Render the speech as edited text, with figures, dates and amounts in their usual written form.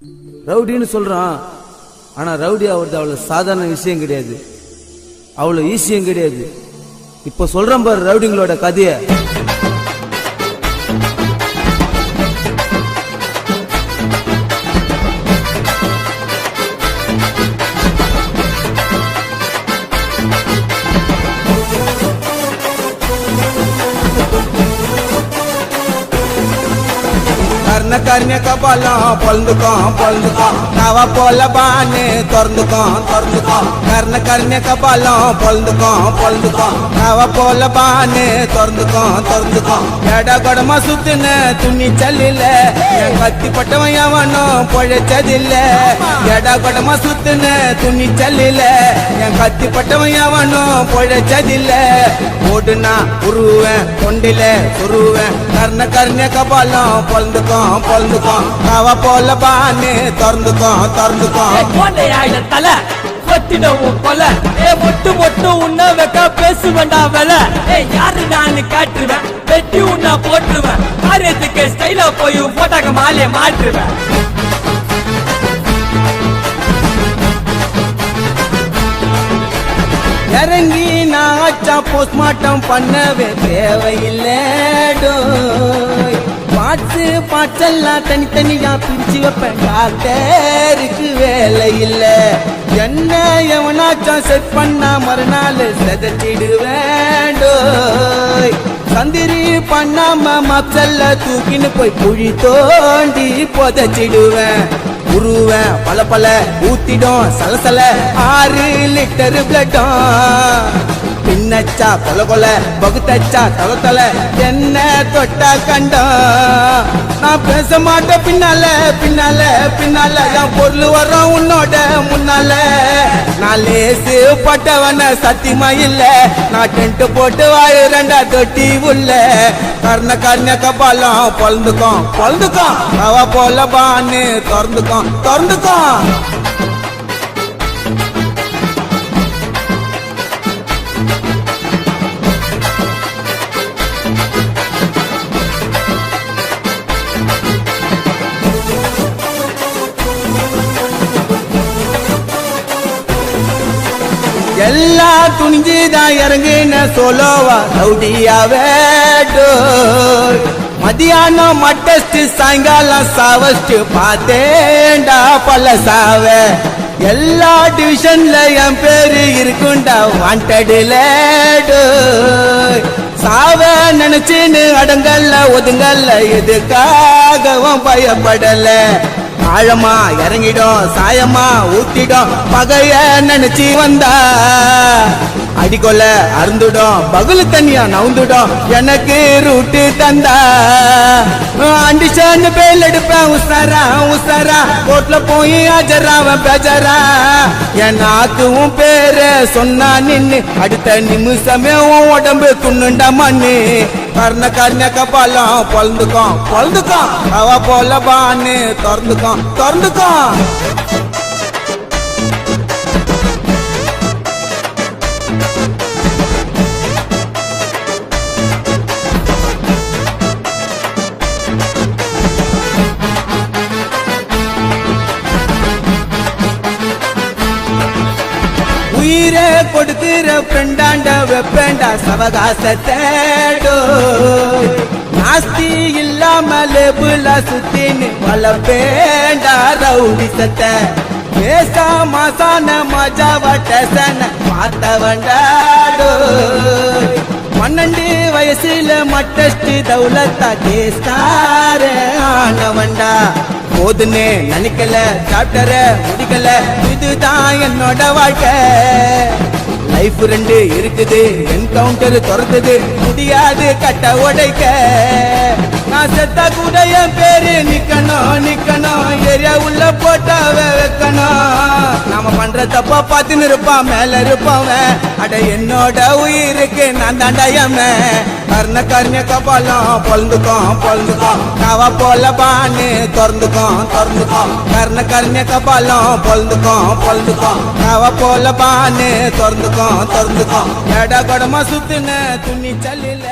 ரவுடின்னு சொல்றான். ஆனா ரவுடி ஆகுறது அவ்வளவு சாதாரண விஷயம் கிடையாது, அவ்வளவு ஈஸியும் கிடையாது. இப்ப சொல்றேன் பாரு ரவுடிங்களோட கதைய. கர்ண கபாலம் பொழுந்துக்கும் நவ போல பானு திறந்துக்கும் கர்ண கபாலம் பொழுந்துக்கும் நவ போல பானு திறந்துக்கும் எட கொடமா சுத்துன துணி சல்லில என் கத்தி பட்டவன் எவனும் பொழைச்சதில்ல. எட கொடமா சுத்துன துணி சல்லில என் கத்தி பட்டவன் எவனும் பொழைச்சதில்ல. ஓடுனா உருவேன் கொண்டில சொருவேன் கர்ண கபாலம் பொழுந்துக்கும் நவ போல பானு திறந்துக்கும் தலை கொத்திடவும் கொல மொட்டு உன்ன வைக்க பேசுவேண்டா வேல. யாரு நான் காட்டுருவேன் வெட்டி உன்ன போட்டுருவேன். காரியத்துக்கு ஸ்டைலா போய் போட்டாக்க மாலைய மாற்றுவேன். இறங்கி நாச்சா போஸ்ட்மார்ட்டம் பண்ணவே தேவையில்லை. பாட்டெல்லாம் தனித்தனியா பிரிச்சு வைப்பேன். டாக்டருக்கு வேலை இல்ல. என்ன எவனாச்சா செட் பண்ணா மறுநாள் செதச்சிடுவேன். சந்திரி பண்ணாம மப்சல்ல தூக்கின்னு போய் குழி தோண்டி புதைச்சிடுவேன். உருவேன் பல ஊத்திடும் சலசல 6 லிட்டர் பிளட்டும். பின்னச்சா கொல பகுத்தச்சா தலை என்ன தொட்டா கண்டம். நான் பேச மாட்டேன் பின்னால என் பொருள் வர்றோம் உன்னோட முன்னால. நான் லேசு பட்டவன சத்தியமா இல்ல. நான் டென்ட் போட்டு வாழுறேன்டா தொட்டி உள்ள. கர்ண கபாலம் பொழுந்துக்கும் அவ போல பானு திறந்துக்கும். எல்லா துணிஞ்சுதான் இறங்குன சோலோவா ரவுடியாவே. மதியானம் மட்டஸ்ட் சாயங்காலம் சாவஸ்ட் பார்த்தேன்டா பல சாவ. எல்லா டிவிஷன்ல என் பேரு இருக்குண்டா வாண்டடுல. சாவ நினைச்சுன்னு அடங்கல்ல ஒதுங்கல்ல எதுக்காகவும் பயப்படல. ஆழமா இறங்கிடும் சாயமா ஊத்திடும் பகைய நினைச்சு வந்தா. அடிக்கொல அருந்துடும் பகுல தனியா நவுந்துடும் எனக்கு ரூட்டு தந்தா. அண்டிஷன் பேல் எடுப்பேன் உசாரா கோட்ல போய் ஆஜராவன் பேஜரா. என் நாத்துவும் பேரு சொன்னா நின்னு அடுத்த நிமிஷமே உடம்பு துண்ணுண்டா மண்ணு. கர்ண கபாலம் பொழுந்துக்கும் அவ போல பானு திறந்துக்கும். உயிரே கொடுக்கிற ஃப்ரெண்டாண்ட வெப்பேண்டா சவகாசத்தேடோ. நாஸ்தி இல்லாம லேபுல சுத்தின்னு வளப்பேண்டா ரவுடிசத்தை. பேசா மாசான மஜாவா டேசன பார்த்தவண்டாடோ. 12 வயசுல மட்டஸ்ட் தௌலத்தா கேஸ்டார ஆனவண்டா. போதுன்னு நினைக்கல சாப்டர முடிக்கல இதுதான் என்னோட வாழ்க்கை. லைஃப் 2 இருக்குது என்கவுண்டர் துறந்தது முடியாது கட்ட உடைக்க. நான் செத்தா கூட என் பேரு நிக்கணும் ஏரியா உள்ள போட்டாவ வைக்கணும். நாம பண்ற தப்பா பார்த்துன்னு இருப்பான் மேல இருப்பவன். அட என்னோட உயிருக்கு நான் தாண்டாயம. கர்ண கபாலம் பொழுந்துக்கும் நவ போல பானு திறந்துக்கும். கர்ண கபாலம் பொழுந்துக்கும் நவ போல பானு திறந்துக்கும். எட கொடமா சுத்துன துணி சல்லில